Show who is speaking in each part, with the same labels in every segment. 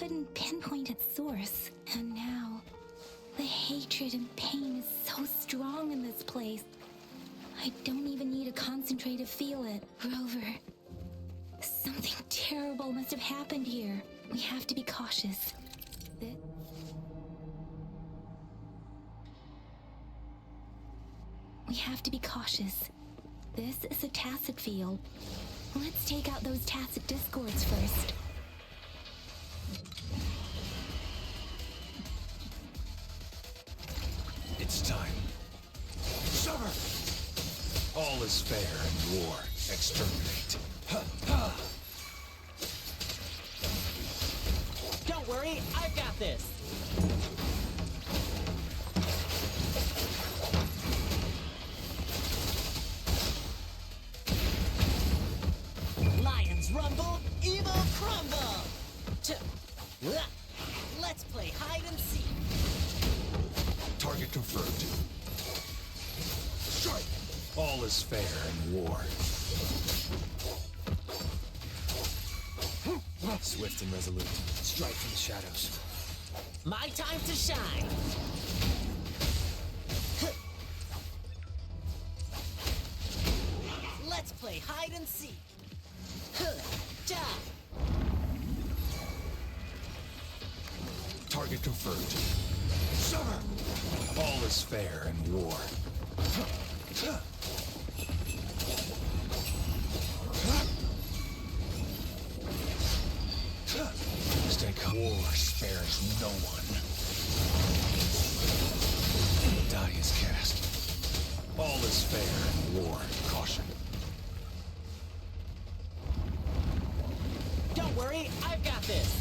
Speaker 1: couldn't pinpoint its source. And now, the hatred and pain is so strong in this place. I don't even need to concentrate to feel it. Rover, something terrible must have happened here. We have to be cautious. We have to be cautious. This is a tacit field. Let's take out those tacit discords first.
Speaker 2: It's time. Sever! All is fair in war. Exterminate. Ha, ha.
Speaker 3: Don't worry, I've got this. Lions rumble, evil crumble. Let's play hide and seek.
Speaker 2: Target confirmed. Strike! All is fair in war. Swift and resolute. Strike from the shadows.
Speaker 3: My time to shine. Let's play hide and seek.
Speaker 2: Target confirmed. Sever! All is fair in war. Stay calm. War spares no one. The die is cast. All is fair in war. Caution.
Speaker 3: Don't worry, I've got this.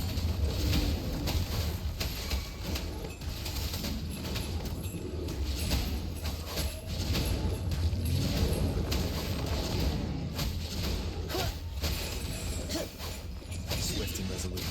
Speaker 2: Swift and resolute.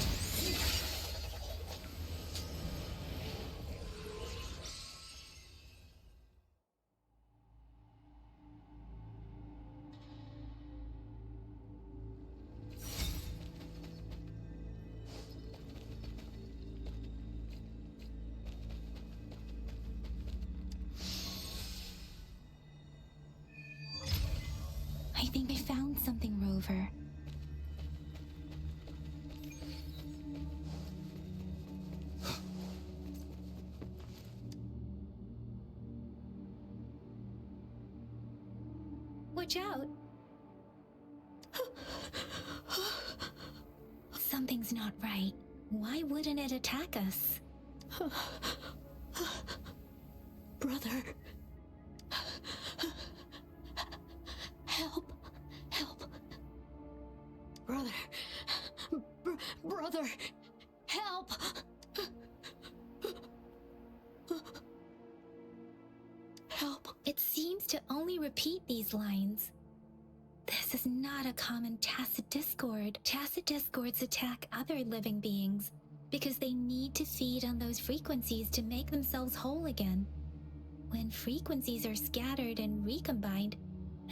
Speaker 1: I think I found something, Rover. Watch out! Something's not right. Why wouldn't it attack us? Brother. Help. Help. Brother. Brother. Help. Help. It seems to only repeat these lines. This is not a common tacit discord. Tacit discords attack other living beings because they need to feed on those frequencies to make themselves whole again. When frequencies are scattered and recombined,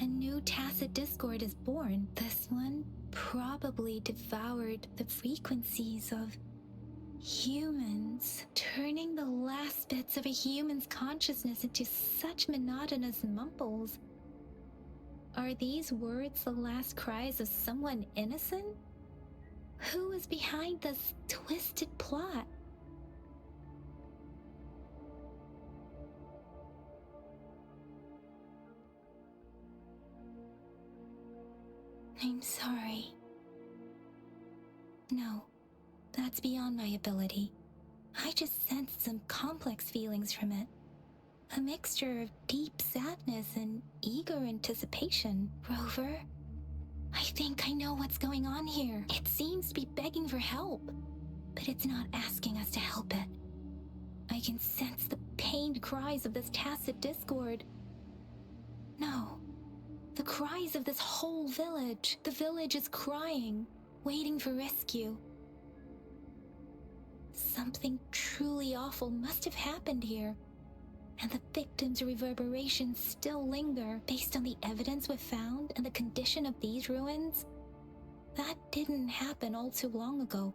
Speaker 1: a new tacit discord is born. This one probably devoured the frequencies of humans, turning the last bits of a human's consciousness into such monotonous mumbles. Are these words the last cries of someone innocent? Who is behind this twisted plot? I'm sorry. No, that's beyond my ability. I just sensed some complex feelings from it. A mixture of deep sadness and eager anticipation. Rover, I think I know what's going on here. It seems to be begging for help, but it's not asking us to help it. I can sense the pained cries of this tacit discord. No, the cries of this whole village. The village is crying, waiting for rescue. Something truly awful must have happened here, and the victims' reverberations still linger. Based on the evidence we've found and the condition of these ruins, that didn't happen all too long ago.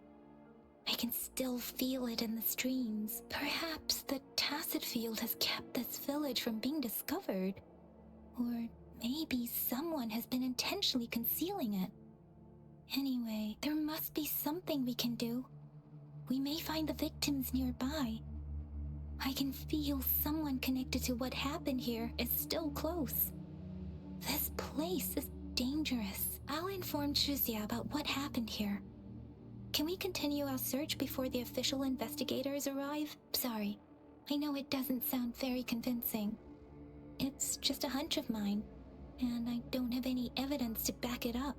Speaker 1: I can still feel it in the streams. Perhaps the tacit field has kept this village from being discovered. Or maybe someone has been intentionally concealing it. Anyway, there must be something we can do. We may find the victims nearby. I can feel someone connected to what happened here is still close. This place is dangerous. I'll inform Chuzia about what happened here. Can we continue our search before the official investigators arrive? Sorry, I know it doesn't sound very convincing. It's just a hunch of mine, and I don't have any evidence to back it up.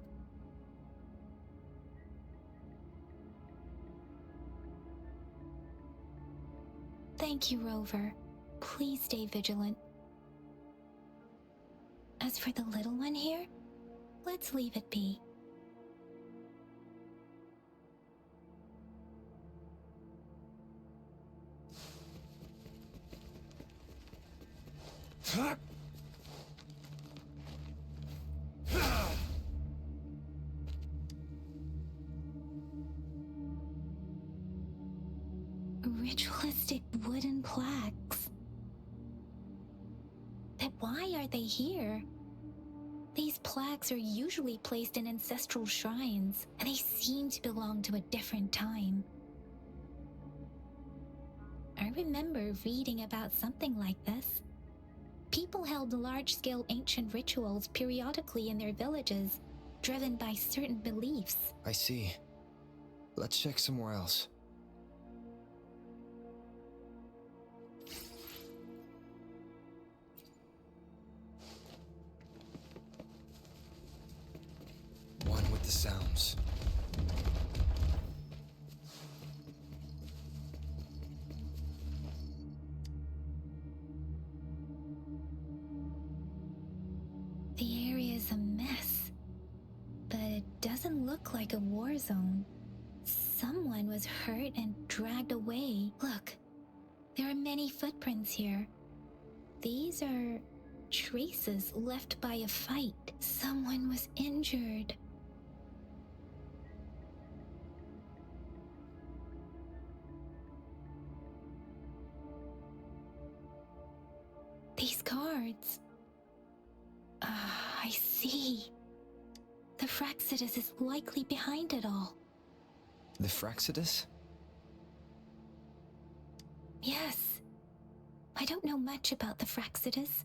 Speaker 1: Thank you, Rover. Please stay vigilant. As for the little one here, let's leave it be. Ritualistic wooden plaques. But why are they here? These plaques are usually placed in ancestral shrines, and they seem to belong to a different time. I remember reading about something like this. People held large-scale ancient rituals periodically in their villages, driven by certain beliefs.
Speaker 4: I see. Let's check somewhere else. One with the sounds.
Speaker 1: The area is a mess, but it doesn't look like a war zone. Someone was hurt and dragged away. Look, there are many footprints here. These are traces left by a fight. Someone was injured. These cards. I see. The Fraxidus is likely behind it all.
Speaker 4: The Fraxidus?
Speaker 1: Yes. I don't know much about the Fraxidus,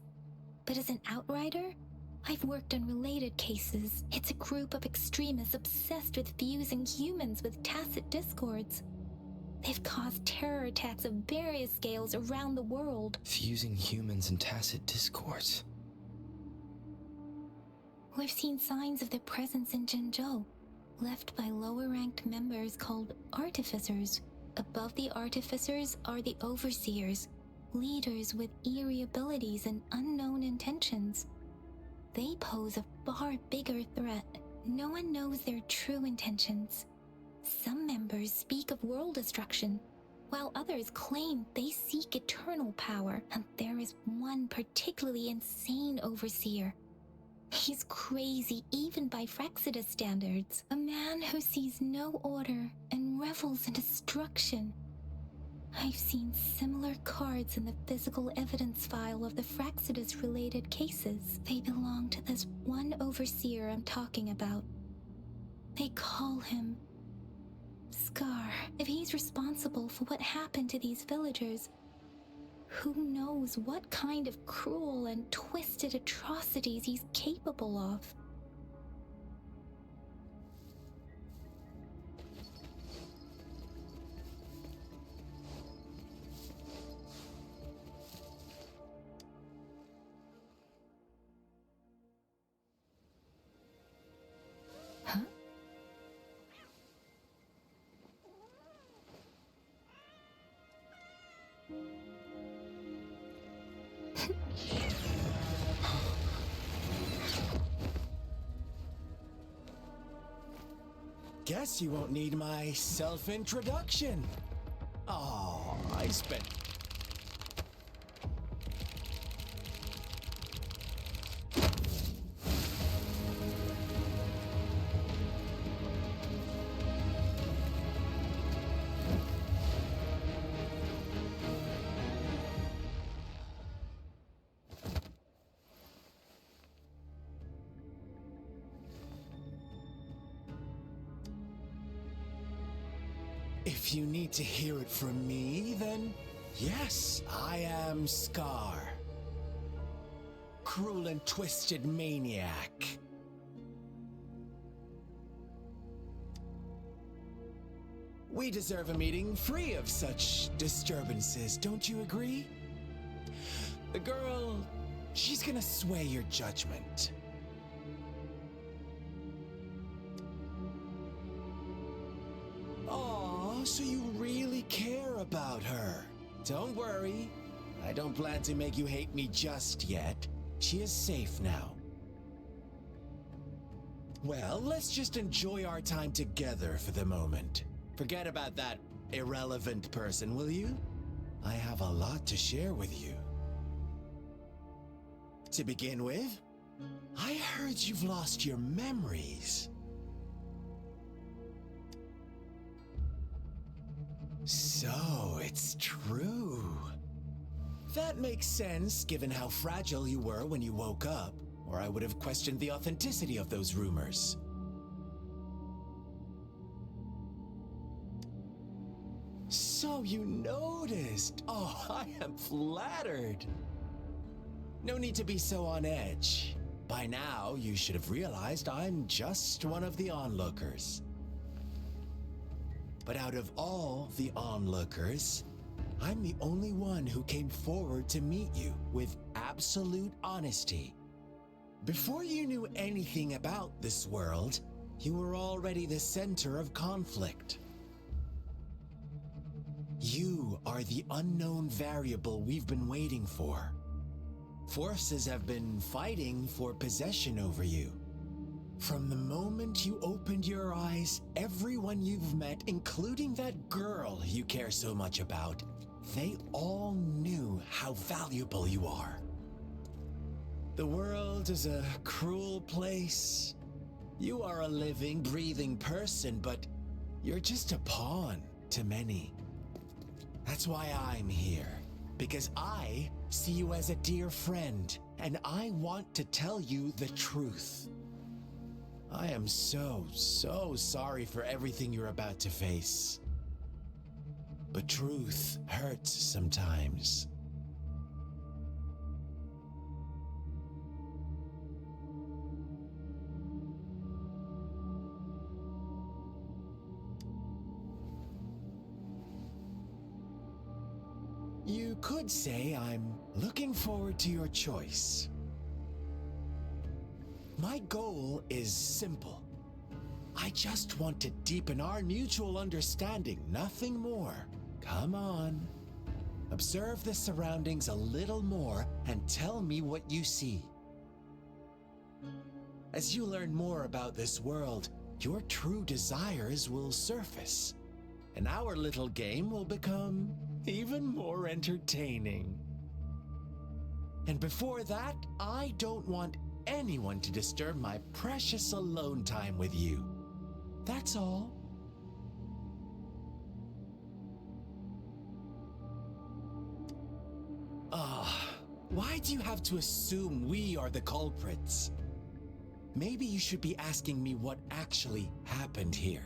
Speaker 1: but as an outrider, I've worked on related cases. It's a group of extremists obsessed with fusing humans with tacit discords. They've caused terror attacks of various scales around the world.
Speaker 4: Fusing humans and tacit discords.
Speaker 1: We've seen signs of their presence in Jinzhou, left by lower-ranked members called artificers. Above the artificers are the overseers, leaders with eerie abilities and unknown intentions. They pose a far bigger threat. No one knows their true intentions. Some members speak of world destruction, while others claim they seek eternal power, and there is one particularly insane overseer. He's crazy even by Fraxidus standards. A man who sees no order and revels in destruction. I've seen similar cards in the physical evidence file of the Fraxidus-related cases. They belong to this one overseer I'm talking about. They call him Scar. If he's responsible for what happened to these villagers, who knows what kind of cruel and twisted atrocities he's capable of? Huh?
Speaker 5: Guess you won't need my self-introduction. Oh, I spent... If you need to hear it from me, then yes, I am Scar. Cruel and twisted maniac. We deserve a meeting free of such disturbances, don't you agree? The girl, she's gonna sway your judgment. Aw, so you really care about her. Don't worry, I don't plan to make you hate me just yet. She is safe now. Well, let's just enjoy our time together for the moment. Forget about that irrelevant person, will you? I have a lot to share with you. To begin with, I heard you've lost your memories. So, it's true. That makes sense, given how fragile you were when you woke up, or I would have questioned the authenticity of those rumors. So you noticed. Oh, I am flattered. No need to be so on edge. By now, you should have realized I'm just one of the onlookers. But out of all the onlookers, I'm the only one who came forward to meet you with absolute honesty. Before you knew anything about this world, you were already the center of conflict. You are the unknown variable we've been waiting for. Forces have been fighting for possession over you. From the moment you opened your eyes, everyone you've met, including that girl you care so much about, they all knew how valuable you are. The world is a cruel place. You are a living, breathing person, but you're just a pawn to many. That's why I'm here, because I see you as a dear friend, and I want to tell you the truth. I am so sorry for everything you're about to face. But truth hurts sometimes. You could say I'm looking forward to your choice. My goal is simple. I just want to deepen our mutual understanding, nothing more. Come on. Observe the surroundings a little more and tell me what you see. As you learn more about this world, your true desires will surface, and our little game will become even more entertaining. And before that, I don't want anyone to disturb my precious alone time with you. That's all. Why do you have to assume we are the culprits? Maybe you should be asking me what actually happened here.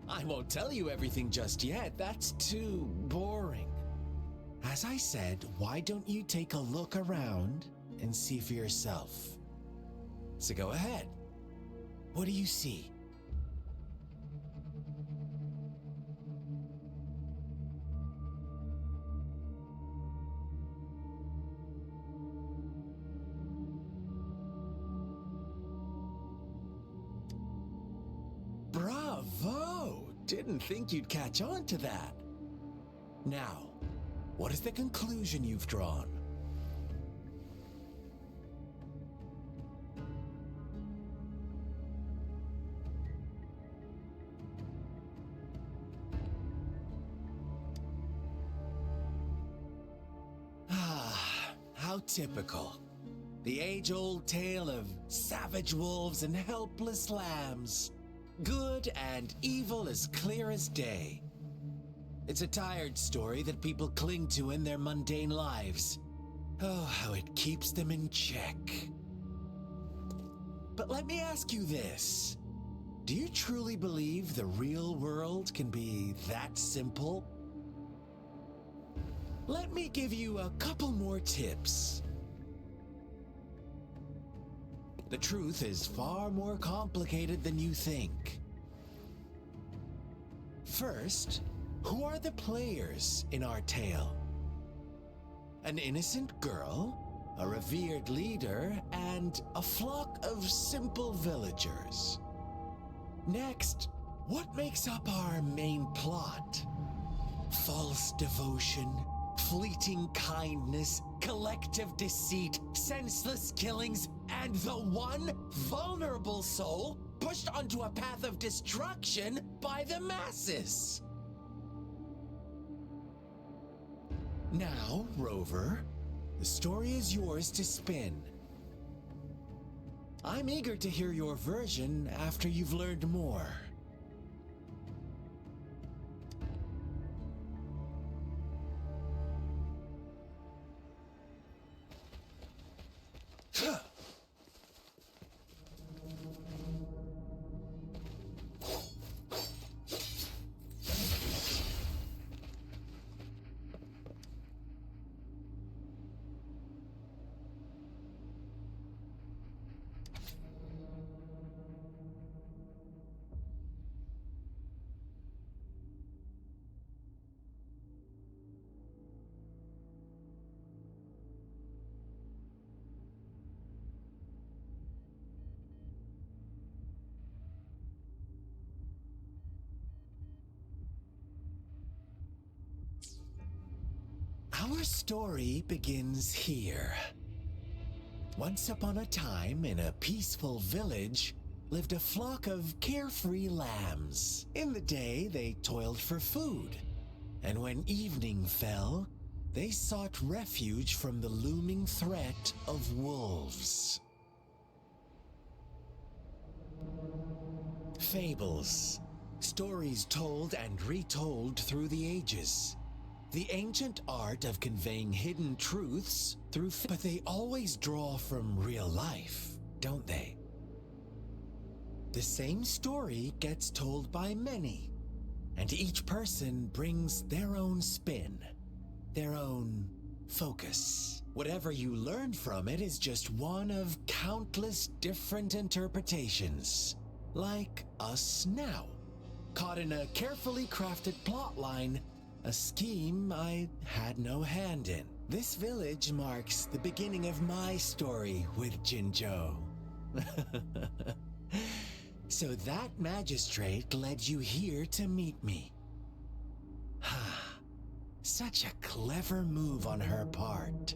Speaker 5: I won't tell you everything just yet. That's too boring. As I said, why don't you take a look around and see for yourself? So go ahead. What do you see? Bravo! Didn't think you'd catch on to that. Now, what is the conclusion you've drawn? How typical. The age-old tale of savage wolves and helpless lambs. Good and evil as clear as day. It's a tired story that people cling to in their mundane lives. Oh, how it keeps them in check. But let me ask you this. Do you truly believe the real world can be that simple? Let me give you a couple more tips. The truth is far more complicated than you think. First, who are the players in our tale? An innocent girl, a revered leader, and a flock of simple villagers. Next, what makes up our main plot? False devotion, fleeting kindness, collective deceit, senseless killings, and the one vulnerable soul pushed onto a path of destruction by the masses. Now, Rover, the story is yours to spin. I'm eager to hear your version after you've learned more. Our story begins here. Once upon a time, in a peaceful village, lived a flock of carefree lambs. In the day, they toiled for food, and when evening fell, they sought refuge from the looming threat of wolves. Fables, stories told and retold through the ages. The ancient art of conveying hidden truths through but they always draw from real life, don't they? The same story gets told by many, and each person brings their own spin, their own focus. Whatever you learn from it is just one of countless different interpretations, like us now, caught in a carefully crafted plotline, a scheme I had no hand in. This village marks the beginning of my story with Jinzhou. So that magistrate led you here to meet me. Such a clever move on her part.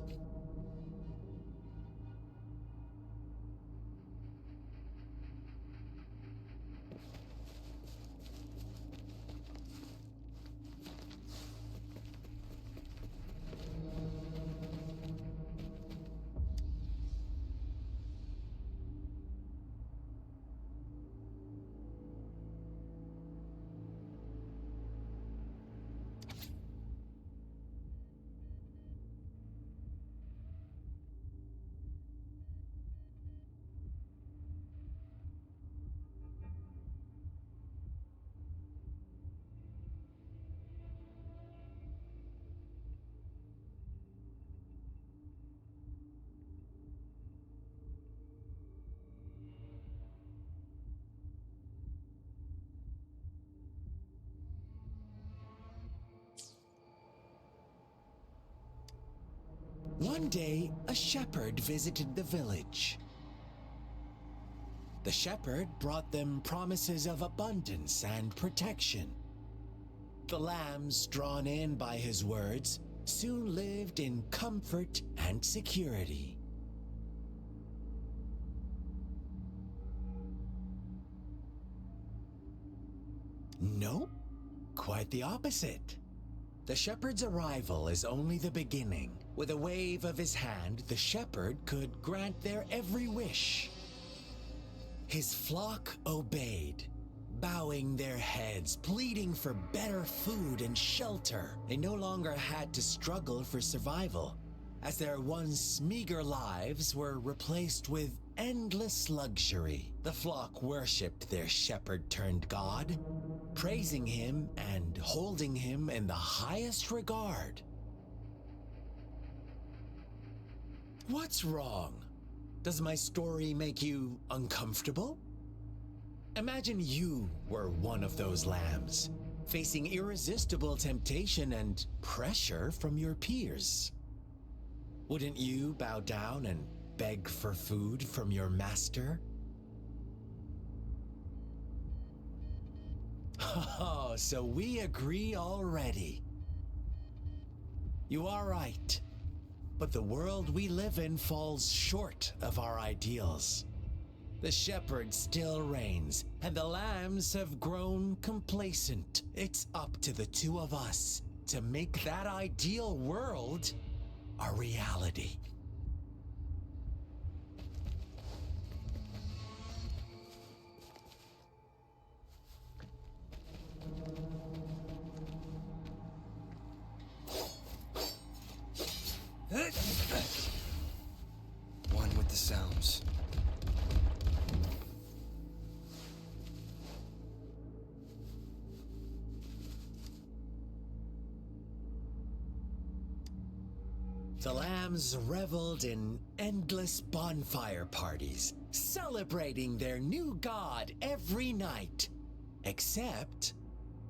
Speaker 5: One day, a shepherd visited the village. The shepherd brought them promises of abundance and protection. The lambs, drawn in by his words, soon lived in comfort and security. Nope, quite the opposite. The shepherd's arrival is only the beginning. With a wave of his hand, the shepherd could grant their every wish. His flock obeyed, bowing their heads, pleading for better food and shelter. They no longer had to struggle for survival, as their once meager lives were replaced with endless luxury. The flock worshipped their shepherd-turned-god, praising him and holding him in the highest regard. What's wrong? Does my story make you uncomfortable? Imagine you were one of those lambs, facing irresistible temptation and pressure from your peers. Wouldn't you bow down and beg for food from your master? Oh, so we agree already. You are right, but the world we live in falls short of our ideals. The shepherd still reigns, and the lambs have grown complacent. It's up to the two of us to make that ideal world a reality.
Speaker 4: One with the sounds.
Speaker 5: The lambs reveled in endless bonfire parties, celebrating their new god every night. Except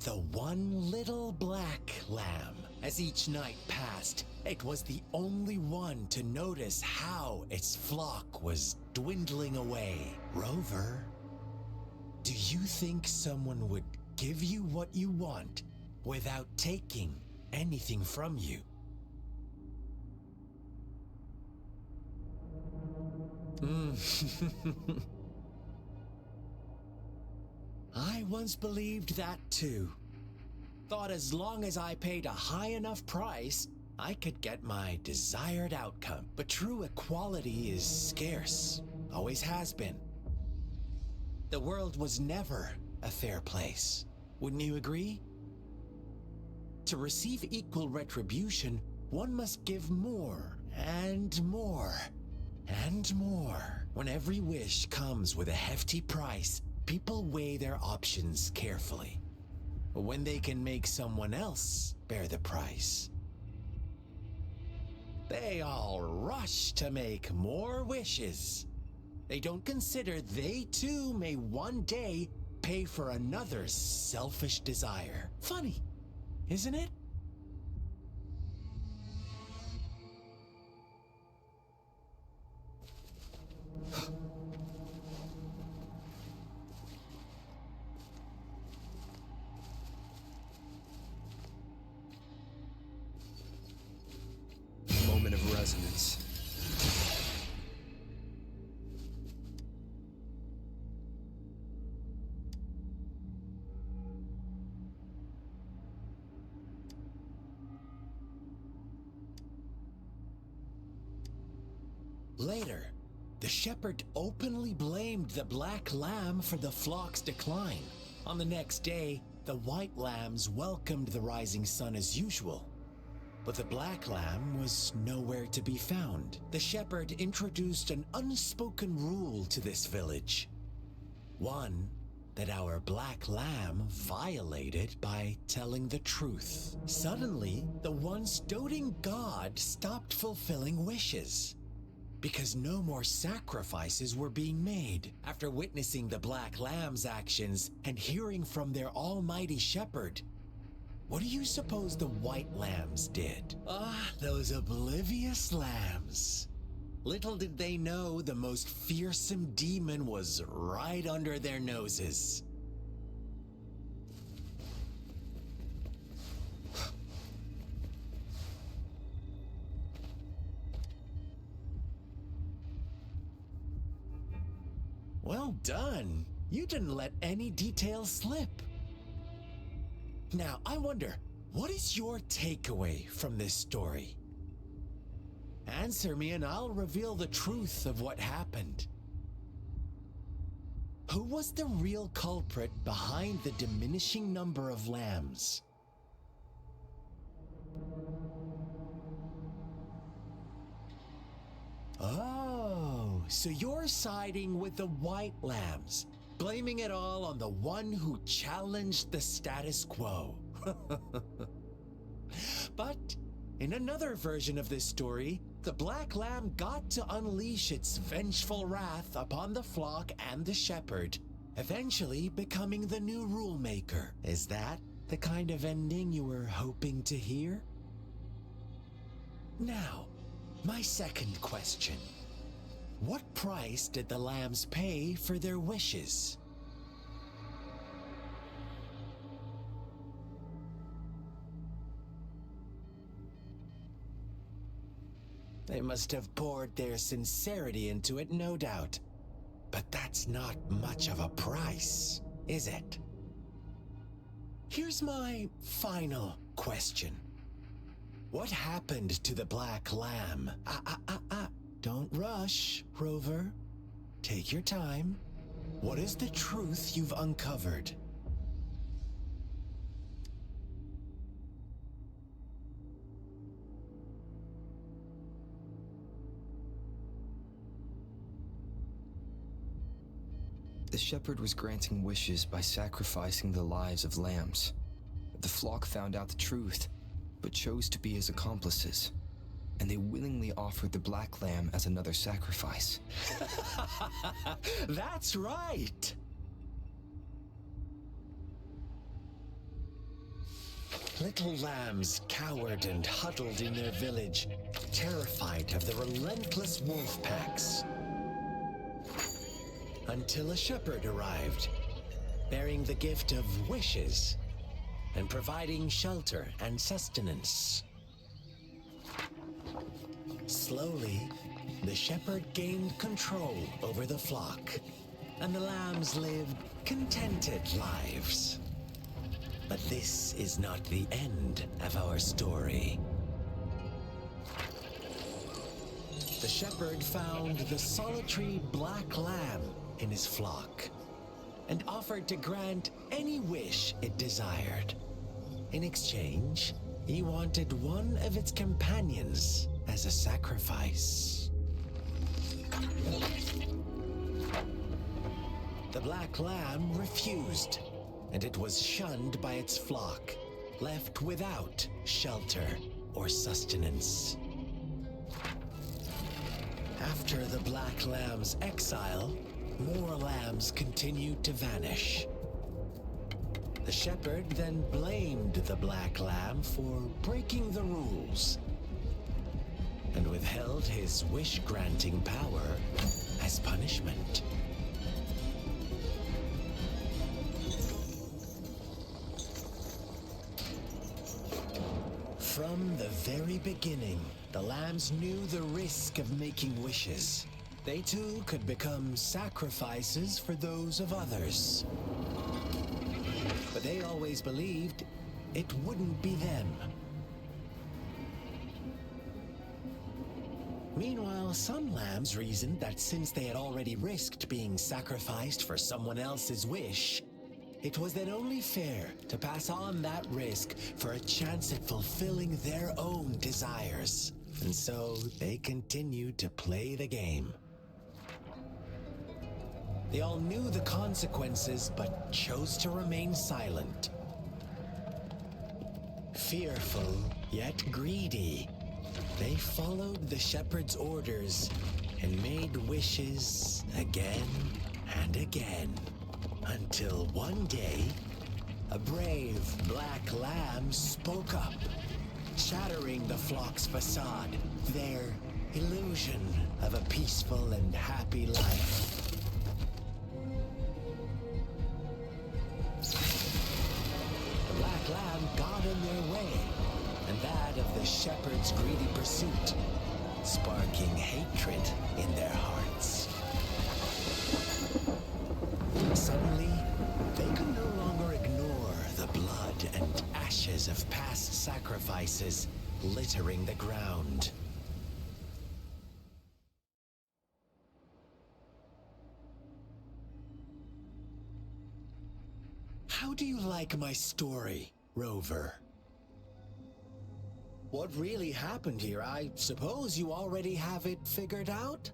Speaker 5: the one little black lamb. As each night passed, it was the only one to notice how its flock was dwindling away. Rover, do you think someone would give you what you want without taking anything from you? I once believed that too. Thought as long as I paid a high enough price, I could get my desired outcome. But true equality is scarce, always has been. The world was never a fair place. Wouldn't you agree? To receive equal retribution, one must give more and more and more. When every wish comes with a hefty price, people weigh their options carefully. But when they can make someone else bear the price, they all rush to make more wishes. They don't consider they too may one day pay for another's selfish desire. Funny, isn't it?
Speaker 4: Moment of resonance.
Speaker 5: Later, the shepherd openly blamed the black lamb for the flock's decline. On the next day, the white lambs welcomed the rising sun as usual. But the black lamb was nowhere to be found. The shepherd introduced an unspoken rule to this village. One that our black lamb violated by telling the truth. Suddenly, the once doting god stopped fulfilling wishes, because no more sacrifices were being made. After witnessing the black lamb's actions and hearing from their almighty shepherd, what do you suppose the white lambs did? Those oblivious lambs. Little did they know the most fearsome demon was right under their noses. Well done. You didn't let any details slip. Now, I wonder, what is your takeaway from this story? Answer me and I'll reveal the truth of what happened. Who was the real culprit behind the diminishing number of lambs? Oh, So you're siding with the white lambs, blaming it all on the one who challenged the status quo. But in another version of this story, the black lamb got to unleash its vengeful wrath upon the flock and the shepherd, eventually becoming the new rule maker. Is that the kind of ending you were hoping to hear? Now, my second question. What price did the lambs pay for their wishes? They must have poured their sincerity into it, no doubt. But that's not much of a price, is it? Here's my final question. What happened to the black lamb? Don't rush, Rover. Take your time. What is the truth you've uncovered?
Speaker 4: The shepherd was granting wishes by sacrificing the lives of lambs. The flock found out the truth, but chose to be his accomplices, and they willingly offered the black lamb as another sacrifice.
Speaker 5: That's right! Little lambs cowered and huddled in their village, terrified of the relentless wolf packs. Until a shepherd arrived, bearing the gift of wishes and providing shelter and sustenance. Slowly, the shepherd gained control over the flock, and the lambs lived contented lives. But this is not the end of our story. The shepherd found the solitary black lamb in his flock and offered to grant any wish it desired. In exchange, he wanted one of its companions as a sacrifice. The black lamb refused, and it was shunned by its flock, left without shelter or sustenance. After the black lamb's exile, more lambs continued to vanish. The shepherd then blamed the black lamb for breaking the rules and withheld his wish-granting power as punishment. From the very beginning, the lambs knew the risk of making wishes. They too could become sacrifices for those of others. But they always believed it wouldn't be them. Meanwhile, some lambs reasoned that since they had already risked being sacrificed for someone else's wish, it was then only fair to pass on that risk for a chance at fulfilling their own desires. And so they continued to play the game. They all knew the consequences, but chose to remain silent. Fearful, yet greedy, they followed the shepherd's orders and made wishes again and again. Until one day, a brave black lamb spoke up, shattering the flock's facade, their illusion of a peaceful and happy life. The black lamb got in their way, and that of the shepherd's greedy pursuit, sparking hatred in their hearts. Suddenly, they could no longer ignore the blood and ashes of past sacrifices littering the ground. How do you like my story, Rover? What really happened here? I suppose you already have it figured out?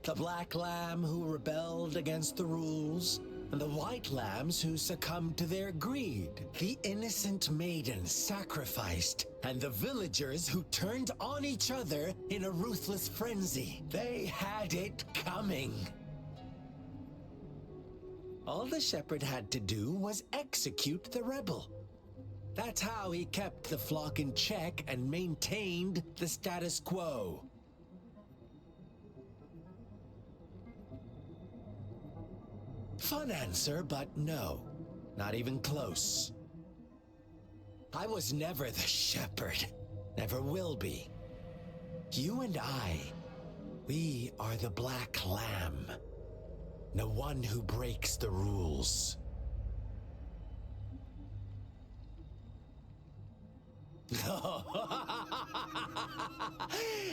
Speaker 5: The black lamb who rebelled against the rules, and the white lambs who succumbed to their greed. The innocent maidens sacrificed, and the villagers who turned on each other in a ruthless frenzy. They had it coming. All the shepherd had to do was execute the rebel. That's how he kept the flock in check and maintained the status quo. Fun answer, but no, not even close. I was never the shepherd, never will be. You and I, we are the black lamb, the one who breaks the rules.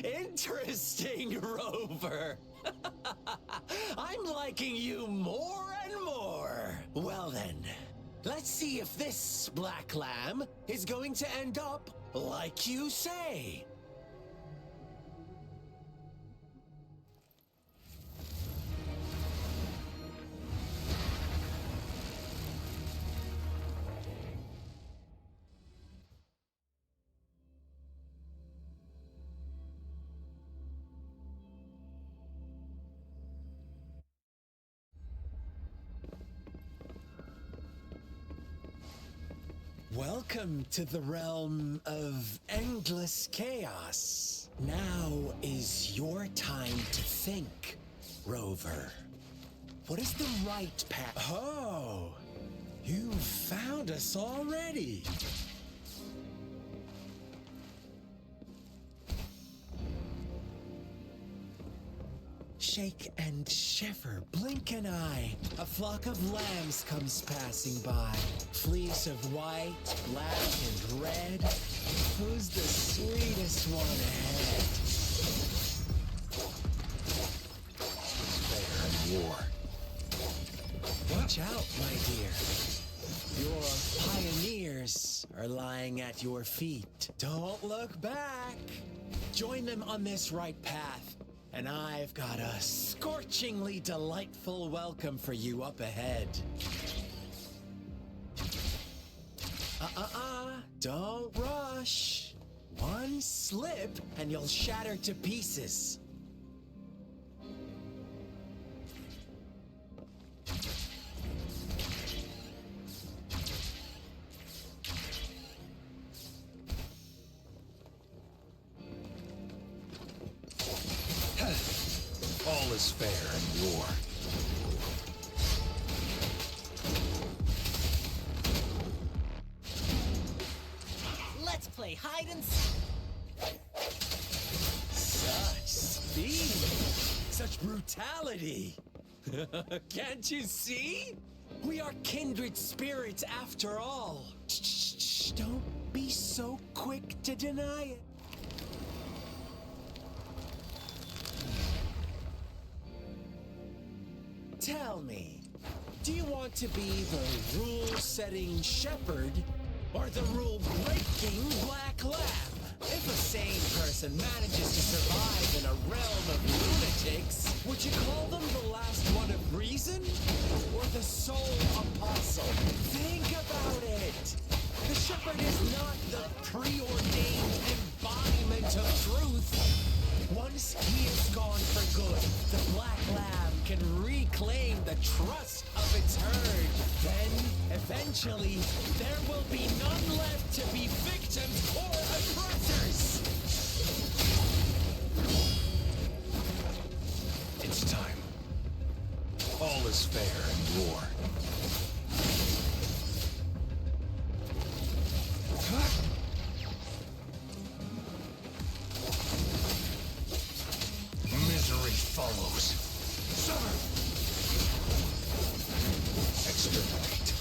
Speaker 5: Interesting, Rover. I'm liking you more and more. Well then, let's see if this black lamb is going to end up like you say. Welcome to the realm of endless chaos. Now is your time to think, Rover. What is the right path? Oh, you found us already. Shake and shiver, blink an eye. A flock of lambs comes passing by. Fleece of white, black, and red. Who's the sweetest one ahead?
Speaker 2: Fair and war.
Speaker 5: Watch out, my dear. Your pioneers are lying at your feet. Don't look back. Join them on this right path. And I've got a scorchingly delightful welcome for you up ahead. Don't rush. One slip and you'll shatter to pieces.
Speaker 2: All is fair in war.
Speaker 3: Let's play hide and seek.
Speaker 5: Such speed! Such brutality! Can't you see? We are kindred spirits after all. Shh, don't be so quick to deny it. Tell me, do you want to be the rule-setting shepherd or the rule-breaking black lamb? If a sane person manages to survive in a realm of lunatics, would you call them the last one of reason? Or the sole apostle? Think about it! The shepherd is not the preordained embodiment of truth. Once he is gone for good, the black lamb can reclaim the trust of its herd. Then, eventually, there will be none left to be victims or oppressors.
Speaker 2: It's time. All is fair in war. Misery follows. Serve! Exterminate.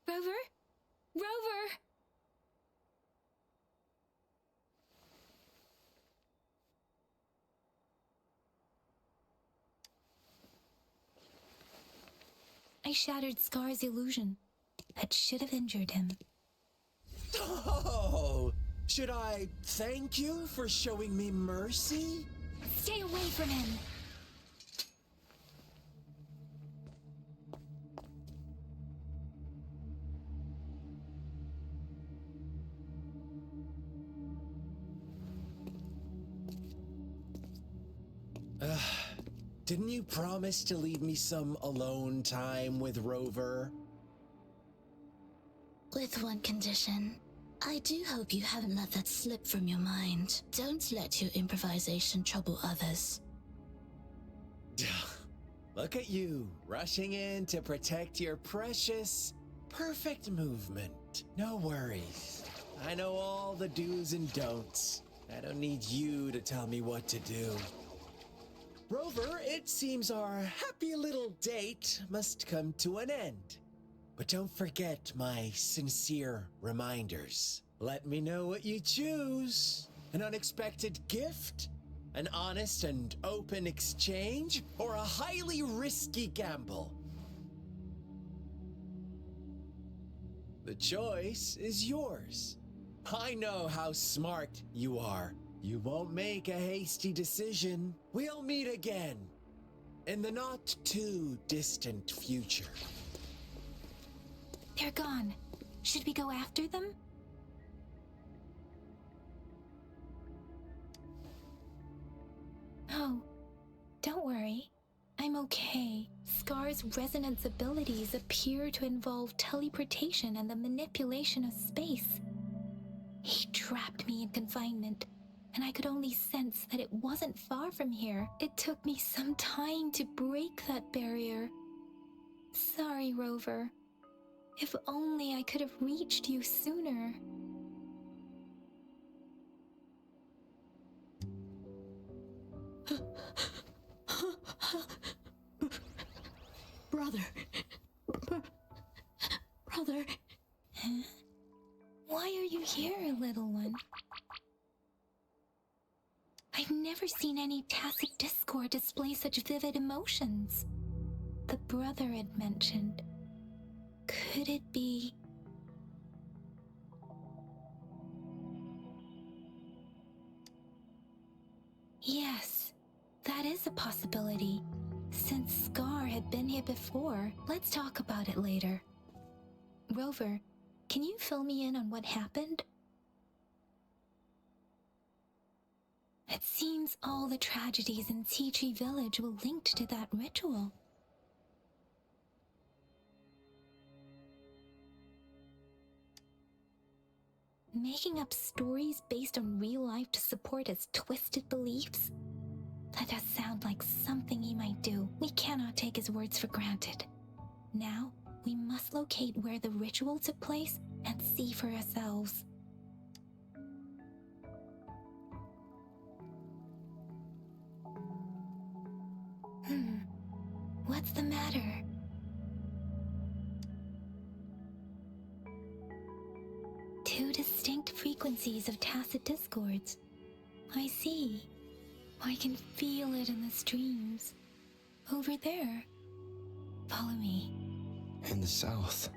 Speaker 1: Rover? Rover! I shattered Scar's illusion. That should have injured him.
Speaker 5: Oh! Should I thank you for showing me mercy?
Speaker 1: Stay away from him!
Speaker 5: Didn't you promise to leave me some alone time with Rover?
Speaker 6: With one condition. I do hope you haven't let that slip from your mind. Don't let your improvisation trouble others.
Speaker 5: Look at you, rushing in to protect your precious, perfect movement. No worries. I know all the do's and don'ts. I don't need you to tell me what to do. Rover, it seems our happy little date must come to an end. But don't forget my sincere reminders. Let me know what you choose. An unexpected gift? An honest and open exchange? Or a highly risky gamble? The choice is yours. I know how smart you are. You won't make a hasty decision. We'll meet again in the not too distant future.
Speaker 1: They're gone. Should we go after them? Oh, don't worry. I'm okay. Scar's resonance abilities appear to involve teleportation and the manipulation of space. He trapped me in confinement, and I could only sense that it wasn't far from here. It took me some time to break that barrier. Sorry, Rover. If only I could have reached you sooner.
Speaker 6: Brother. Brother.
Speaker 1: Huh? Why are you here, little one? I've never seen any tacit discord display such vivid emotions. The brother had mentioned. Could it be... Yes, that is a possibility. Since Scar had been here before, let's talk about it later. Rover, can you fill me in on what happened? It seems all the tragedies in Tea Tree Village were linked to that ritual. Making up stories based on real life to support his twisted beliefs? That does sound like something he might do. We cannot take his words for granted. Now, we must locate where the ritual took place and see for ourselves. What's the matter? Two distinct frequencies of tacit discords. I see. I can feel it in the streams. Over there. Follow me.
Speaker 4: In the south.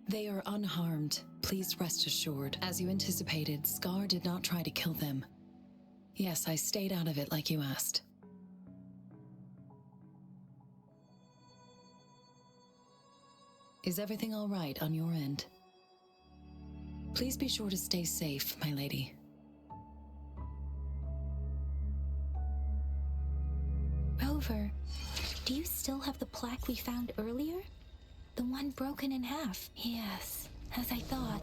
Speaker 7: They are unharmed. Please rest assured. As you anticipated, Scar did not try to kill them. Yes, I stayed out of it like you asked. Is everything all right on your end? Please be sure to stay safe, my lady.
Speaker 1: Rover, do you still have the plaque we found earlier? The one broken in half? Yes, as I thought.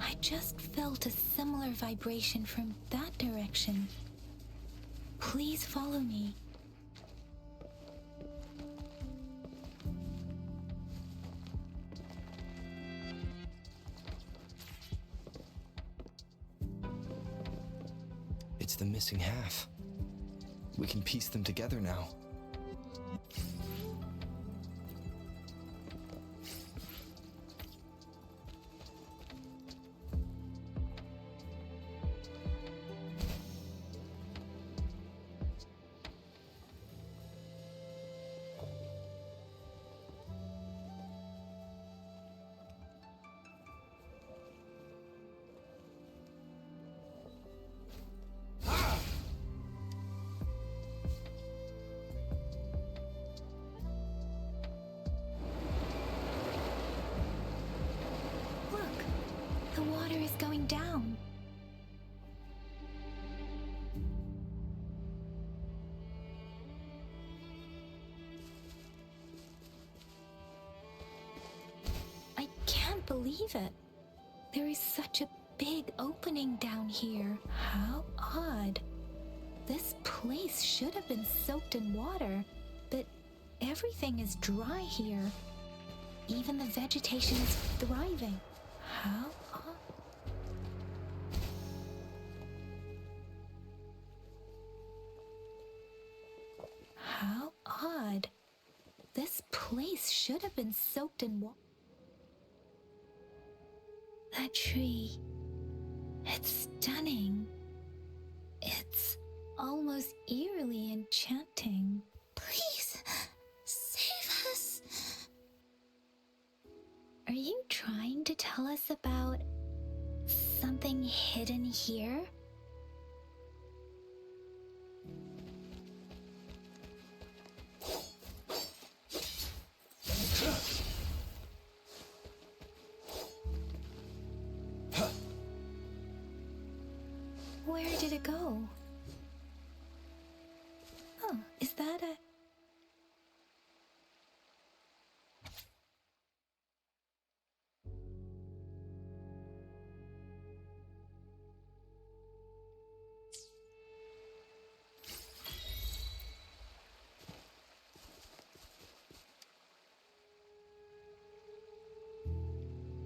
Speaker 1: I just felt a similar vibration from that direction. Please follow me.
Speaker 4: It's the missing half. We can piece them together now.
Speaker 1: Look, the water is going down. I can't believe it. There is such a big opening down here. How odd. This place should have been soaked in water, but everything is dry here. Even the vegetation is thriving. How odd. How odd. This place should have been soaked in water. That tree. It's stunning. It's almost eerily enchanting.
Speaker 6: Please, save us.
Speaker 1: Are you trying to tell us about something hidden here? Where did it go? Oh, is that a...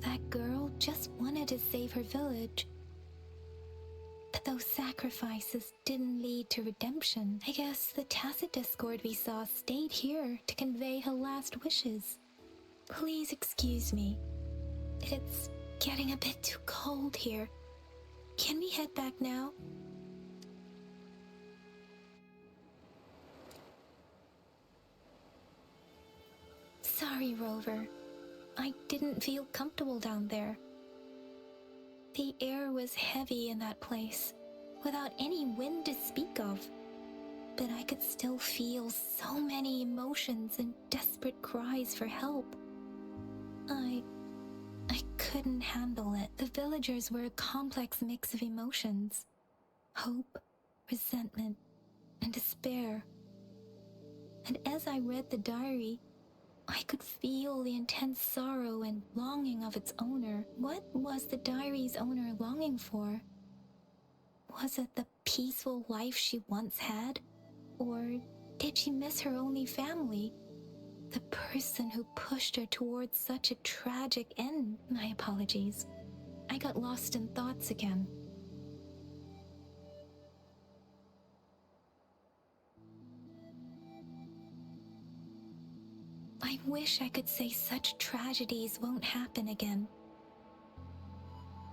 Speaker 1: That girl just wanted to save her village. But those sacrifices didn't lead to redemption. I guess the tacit discord we saw stayed here to convey her last wishes. Please excuse me. It's getting a bit too cold here. Can we head back now? Sorry, Rover. I didn't feel comfortable down there. The air was heavy in that place, without any wind to speak of. But I could still feel so many emotions and desperate cries for help. I couldn't handle it. The villagers were a complex mix of emotions. Hope, resentment, and despair. And as I read the diary, I could feel the intense sorrow and longing of its owner. What was the diary's owner longing for? Was it the peaceful life she once had? Or did she miss her only family? The person who pushed her towards such a tragic end? My apologies. I got lost in thoughts again. I wish I could say such tragedies won't happen again.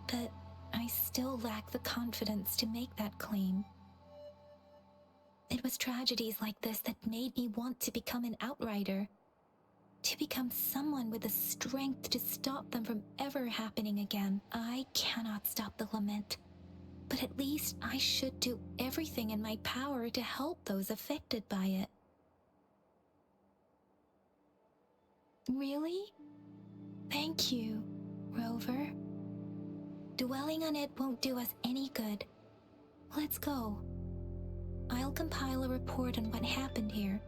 Speaker 1: But I still lack the confidence to make that claim. It was tragedies like this that made me want to become an outrider. To become someone with the strength to stop them from ever happening again. I cannot stop the lament. But at least I should do everything in my power to help those affected by it. Really? Thank you, Rover. Dwelling on it won't do us any good. Let's go. I'll compile a report on what happened here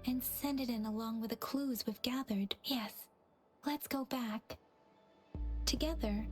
Speaker 1: and send it in along with the clues we've gathered. Yes, let's go back. Together.